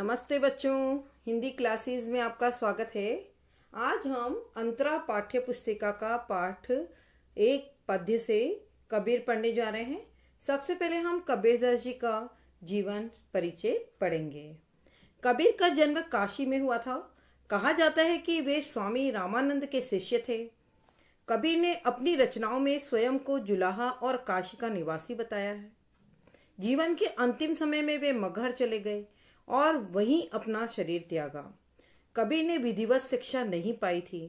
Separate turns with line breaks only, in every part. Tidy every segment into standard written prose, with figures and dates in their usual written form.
नमस्ते बच्चों, हिंदी क्लासेस में आपका स्वागत है। आज हम अंतरा पाठ्य पुस्तिका का पाठ एक पद्य से कबीर पढ़ने जा रहे हैं। सबसे पहले हम कबीरदास जी का जीवन परिचय पढ़ेंगे। कबीर का जन्म काशी में हुआ था। कहा जाता है कि वे स्वामी रामानंद के शिष्य थे। कबीर ने अपनी रचनाओं में स्वयं को जुलाहा और काशी का निवासी बताया है। जीवन के अंतिम समय में वे मगहर चले गए और वहीं अपना शरीर त्यागा। कबीर ने विधिवत शिक्षा नहीं पाई थी।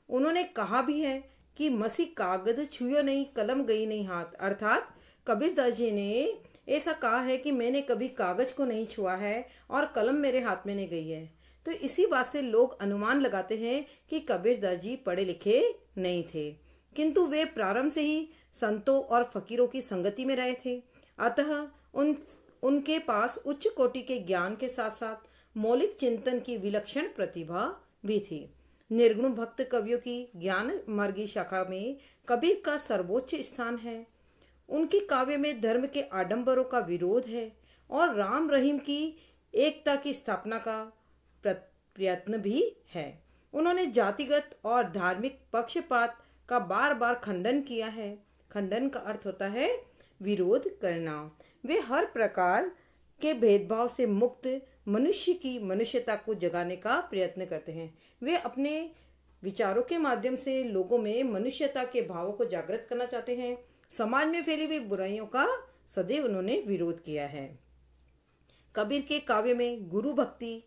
उन्होंने कहा भी है कि मसी कागद छुयो नहीं, कलम गई नहीं हाथ। अर्थात कबीरदास जी ने ऐसा कहा है कि मैंने कभी कागज को नहीं छुआ है और कलम मेरे हाथ में नहीं गई है। तो इसी बात से लोग अनुमान लगाते हैं कि कबीरदास जी पढ़े लिखे नहीं थे, किंतु वे प्रारंभ से ही संतों और फकीरों की संगति में रहे थे। अतः उनके पास उच्च कोटि के ज्ञान के साथ साथ मौलिक चिंतन की विलक्षण प्रतिभा भी थी। निर्गुण भक्त कवियों की ज्ञान मार्गी शाखा में कबीर का सर्वोच्च स्थान है। उनके काव्य में धर्म के आडंबरों का विरोध है और राम रहीम की एकता की स्थापना का प्रयत्न भी है। उन्होंने जातिगत और धार्मिक पक्षपात का बार बार खंडन किया है। खंडन का अर्थ होता है विरोध करना। वे हर प्रकार के भेदभाव से मुक्त मनुष्य की मनुष्यता को जगाने का प्रयत्न करते हैं। वे अपने विचारों के माध्यम से लोगों में मनुष्यता के भावों को जागृत करना चाहते हैं। समाज में फैली हुई बुराइयों का सदैव उन्होंने विरोध किया है। कबीर के काव्य में गुरु भक्ति,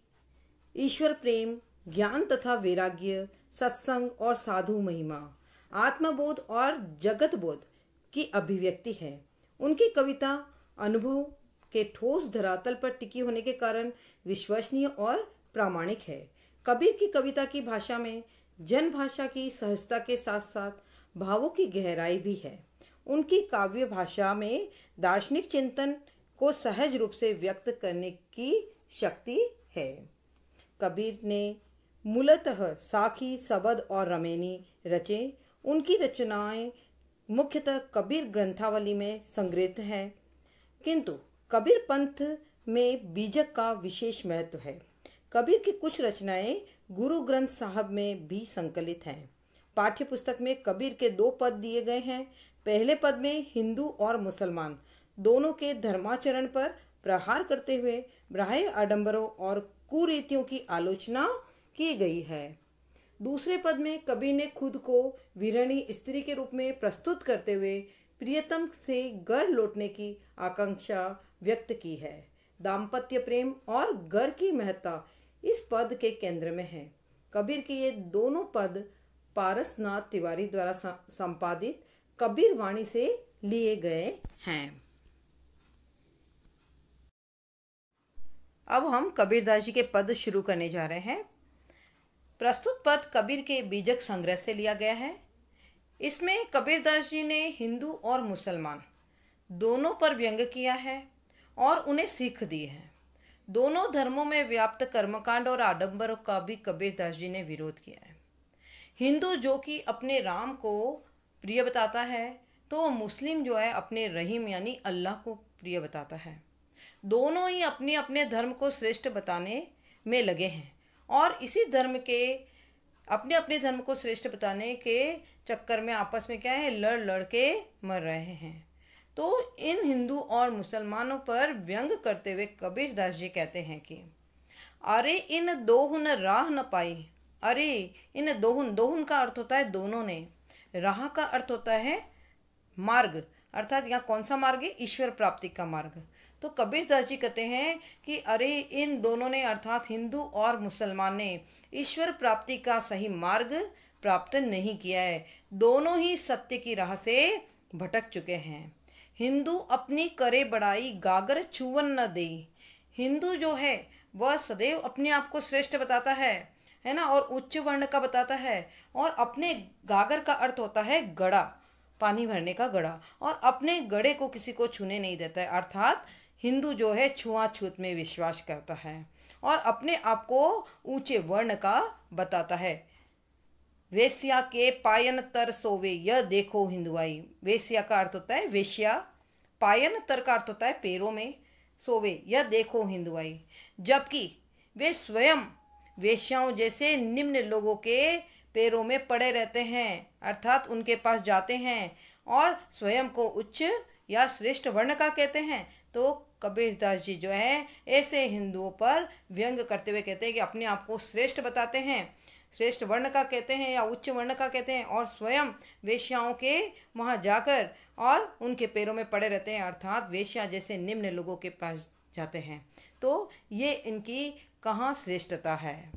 ईश्वर प्रेम, ज्ञान तथा वैराग्य, सत्संग और साधु महिमा, आत्मबोध और जगत बोध की अभिव्यक्ति है। उनकी कविता अनुभव के ठोस धरातल पर टिकी होने के कारण विश्वसनीय और प्रामाणिक है। कबीर की कविता की भाषा में जन भाषा की सहजता के साथ साथ भावों की गहराई भी है। उनकी काव्य भाषा में दार्शनिक चिंतन को सहज रूप से व्यक्त करने की शक्ति है। कबीर ने मूलतः साखी, सबद और रमैनी रचे। उनकी रचनाएं मुख्यतः कबीर ग्रंथावली में संग्रहित है, किंतु कबीर पंथ में बीजक का विशेष महत्व है। कबीर की कुछ रचनाएं गुरु ग्रंथ साहब में भी संकलित हैं। पाठ्य पुस्तक में कबीर के 2 पद दिए गए हैं। पहले पद में हिंदू और मुसलमान दोनों के धर्माचरण पर प्रहार करते हुए बाह्य आडंबरों और कुरीतियों की आलोचना की गई है। दूसरे पद में कबीर ने खुद को वीरणी स्त्री के रूप में प्रस्तुत करते हुए प्रियतम से घर लौटने की आकांक्षा व्यक्त की है। दाम्पत्य प्रेम और घर की महत्ता इस पद के केंद्र में है। कबीर के ये दोनों पद पारसनाथ तिवारी द्वारा संपादित कबीर वाणी से लिए गए हैं। अब हम कबीरदास जी के पद शुरू करने जा रहे हैं। प्रस्तुत पद कबीर के बीजक संग्रह से लिया गया है। इसमें कबीरदास जी ने हिंदू और मुसलमान दोनों पर व्यंग्य किया है और उन्हें सीख दी है। दोनों धर्मों में व्याप्त कर्मकांड और आडंबरों का भी कबीरदास जी ने विरोध किया है। हिंदू जो कि अपने राम को प्रिय बताता है, तो मुस्लिम जो है अपने रहीम यानी अल्लाह को प्रिय बताता है। दोनों ही अपने अपने धर्म को श्रेष्ठ बताने में लगे हैं और इसी धर्म के अपने अपने धर्म को श्रेष्ठ बताने के चक्कर में आपस में क्या है, लड़ लड़ के मर रहे हैं। तो इन हिंदू और मुसलमानों पर व्यंग करते हुए कबीरदास जी कहते हैं कि अरे इन दोहुन राह न पाई। अरे इन दोहुन, दोहुन का अर्थ होता है दोनों ने, राह का अर्थ होता है मार्ग, अर्थात यहाँ कौन सा मार्ग है, ईश्वर प्राप्ति का मार्ग। तो कबीरदास जी कहते हैं कि अरे इन दोनों ने अर्थात हिंदू और मुसलमान ने ईश्वर प्राप्ति का सही मार्ग प्राप्त नहीं किया है। दोनों ही सत्य की राह से भटक चुके हैं। हिंदू अपनी करे बड़ाई, गागर छुवन न दे। हिंदू जो है वह सदैव अपने आप को श्रेष्ठ बताता है ना, और उच्च वर्ण का बताता है। और अपने गागर का अर्थ होता है गड़ा, पानी भरने का गड़ा, और अपने गड़े को किसी को छूने नहीं देता है। अर्थात हिंदू जो है छुआछूत में विश्वास करता है और अपने आप को ऊंचे वर्ण का बताता है। वेश्या के पायन तर सोवे, यह देखो हिंदुआई। वेश्या का अर्थ होता है वेश्या, पायन तर का अर्थ होता है पैरों में, सोवे यह देखो हिंदुआई। जबकि वे स्वयं वेश्याओं जैसे निम्न लोगों के पैरों में पड़े रहते हैं, अर्थात उनके पास जाते हैं और स्वयं को उच्च या श्रेष्ठ वर्ण का कहते हैं। तो कबीरदास जी जो है ऐसे हिंदुओं पर व्यंग करते हुए कहते हैं कि अपने आप को श्रेष्ठ बताते हैं, श्रेष्ठ वर्ण का कहते हैं या उच्च वर्ण का कहते हैं, और स्वयं वेश्याओं के वहाँ जाकर और उनके पैरों में पड़े रहते हैं, अर्थात वेश्या जैसे निम्न लोगों के पास जाते हैं। तो ये इनकी कहाँ श्रेष्ठता है।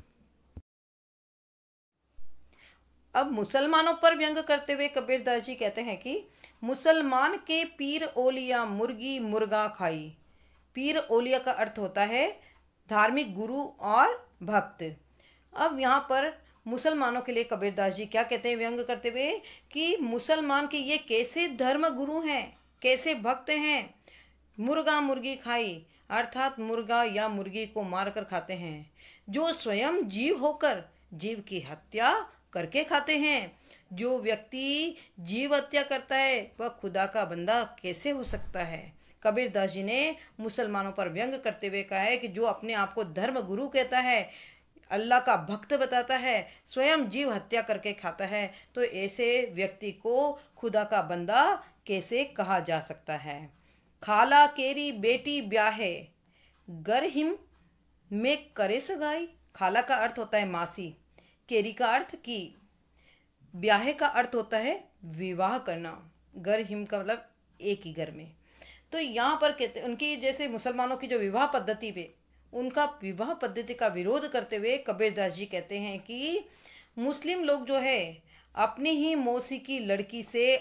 अब मुसलमानों पर व्यंग करते हुए कबीरदास जी कहते हैं कि मुसलमान के पीर ओलिया मुर्गी मुर्गा खाई। पीर ओलिया का अर्थ होता है धार्मिक गुरु और भक्त। अब यहाँ पर मुसलमानों के लिए कबीरदास जी क्या कहते हैं व्यंग करते हुए कि मुसलमान के ये कैसे धर्म गुरु हैं, कैसे भक्त हैं। मुर्गा मुर्गी खाई अर्थात मुर्गा या मुर्गी को मारकर खाते हैं, जो स्वयं जीव होकर जीव की हत्या करके खाते हैं। जो व्यक्ति जीव हत्या करता है वह खुदा का बंदा कैसे हो सकता है। कबीरदास जी ने मुसलमानों पर व्यंग करते हुए कहा है कि जो अपने आप को धर्म गुरु कहता है, अल्लाह का भक्त बताता है, स्वयं जीव हत्या करके खाता है, तो ऐसे व्यक्ति को खुदा का बंदा कैसे कहा जा सकता है। खाला केरी बेटी ब्याहे गर हिम में करे सगाई। खाला का अर्थ होता है मासी, केरी का अर्थ की, ब्याहे का अर्थ होता है विवाह करना, गर हिम का मतलब एक ही घर में। तो यहाँ पर कहते उनकी जैसे मुसलमानों की जो विवाह पद्धति पे उनका विवाह पद्धति का विरोध करते हुए कबीरदास जी कहते हैं कि मुस्लिम लोग जो है अपनी ही मौसी की लड़की से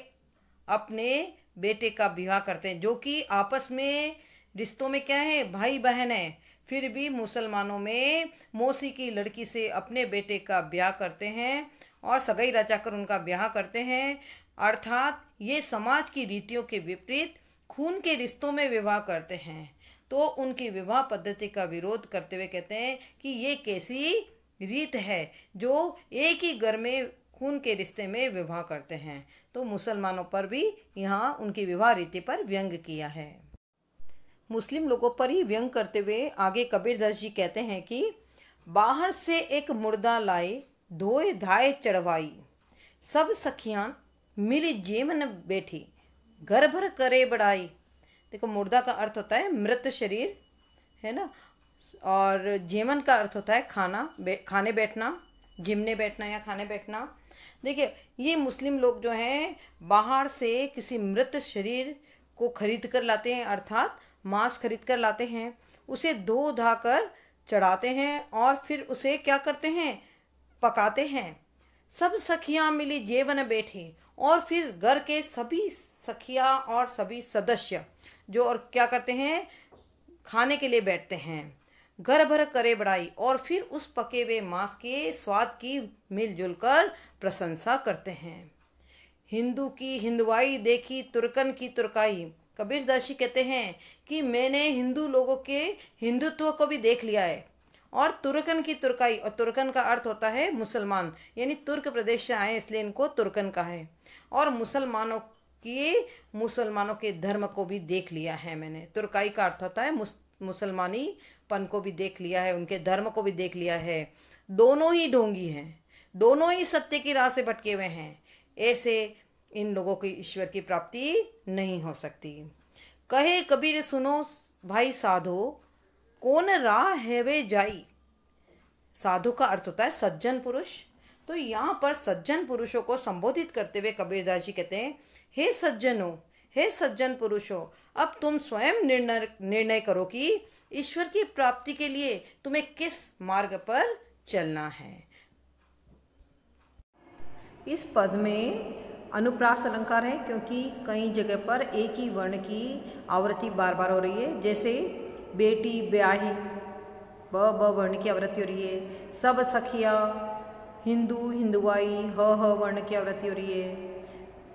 अपने बेटे का विवाह करते हैं, जो कि आपस में रिश्तों में क्या है भाई बहन है, फिर भी मुसलमानों में मौसी की लड़की से अपने बेटे का ब्याह करते हैं और सगाई रचाकर उनका ब्याह करते हैं, अर्थात ये समाज की रीतियों के विपरीत खून के रिश्तों में विवाह करते हैं। तो उनकी विवाह पद्धति का विरोध करते हुए कहते हैं कि ये कैसी रीत है जो एक ही घर में खून के रिश्ते में विवाह करते हैं। तो मुसलमानों पर भी यहाँ उनकी विवाह रीति पर व्यंग किया है। मुस्लिम लोगों पर ही व्यंग करते हुए आगे कबीरदास जी कहते हैं कि बाहर से एक मुर्दा लाए धोए धाए चढ़वाई, सब सखियां मिली जेमन बैठी घर भर करे बड़ाई। देखो मुर्दा का अर्थ होता है मृत शरीर, है ना, और जेमन का अर्थ होता है खाने बैठना, जिमने बैठना या खाने बैठना। देखिए ये मुस्लिम लोग जो हैं बाहर से किसी मृत शरीर को खरीद कर लाते हैं, अर्थात मांस खरीद कर लाते हैं, उसे धो धा कर चढ़ाते हैं और फिर उसे क्या करते हैं पकाते हैं। सब सखियां मिली जेवन बैठे, और फिर घर के सभी सखियां और सभी सदस्य जो और क्या करते हैं खाने के लिए बैठते हैं, घर भर करे बड़ाई, और फिर उस पके हुए मांस के स्वाद की मिलजुल कर प्रशंसा करते हैं। हिंदू की हिंदुआई देखी तुर्कन की तुर्काई। कबीरदास जी कहते हैं कि मैंने हिंदू लोगों के हिंदुत्व को भी देख लिया है, और तुर्कन की तुर्काई, और तुर्कन का अर्थ होता है मुसलमान, यानी तुर्क प्रदेश से आए इसलिए इनको तुर्कन का है, और मुसलमानों के धर्म को भी देख लिया है मैंने। तुर्काई का अर्थ होता है मुसलमानी पन को भी देख लिया है, उनके धर्म को भी देख लिया है। दोनों ही ढोंगी हैं, दोनों ही सत्य की राह से भटके हुए हैं, ऐसे इन लोगों की ईश्वर की प्राप्ति नहीं हो सकती। कहे कबीर सुनो भाई साधो कौन राह है वे जाई। साधु का अर्थ होता है सज्जन पुरुष। तो यहाँ पर सज्जन पुरुषों को संबोधित करते हुए कबीरदास जी कहते हैं हे सज्जनों, हे सज्जन पुरुषों, अब तुम स्वयं निर्णय करो कि ईश्वर की प्राप्ति के लिए तुम्हें किस मार्ग पर चलना है। इस पद में अनुप्रास अलंकार है, क्योंकि कई जगह पर एक ही वर्ण की आवृत्ति बार बार हो रही है। जैसे बेटी ब्याही ब वर्ण की आवृत्ति हो रही है, सब सखिया हिंदू हिंदुआई ह वर्ण की आवृत्ति हो रही है,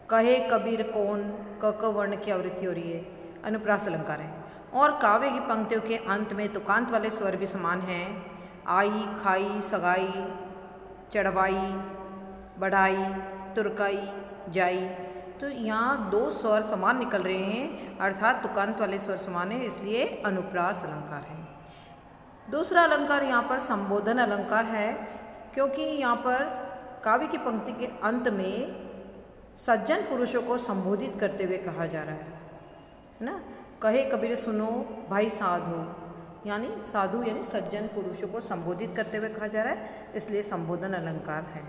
कहे कबीर कौन क वर्ण की आवृत्ति हो रही है, अनुप्रास अलंकार है। और काव्य की पंक्तियों के अंत में तुकांत वाले स्वर भी समान हैं, आई खाई सगाई चढ़वाई बढ़ाई तुर्काई जाई। तो यहाँ दो स्वर समान निकल रहे हैं, अर्थात तुकांत वाले स्वर समान है, इसलिए अनुप्रास अलंकार है। दूसरा अलंकार यहाँ पर संबोधन अलंकार है, क्योंकि यहाँ पर काव्य की पंक्ति के अंत में सज्जन पुरुषों को संबोधित करते हुए कहा जा रहा है ना। कहे कबीर सुनो भाई साधु, यानी साधु यानी सज्जन पुरुषों को संबोधित करते हुए कहा जा रहा है, इसलिए संबोधन अलंकार है।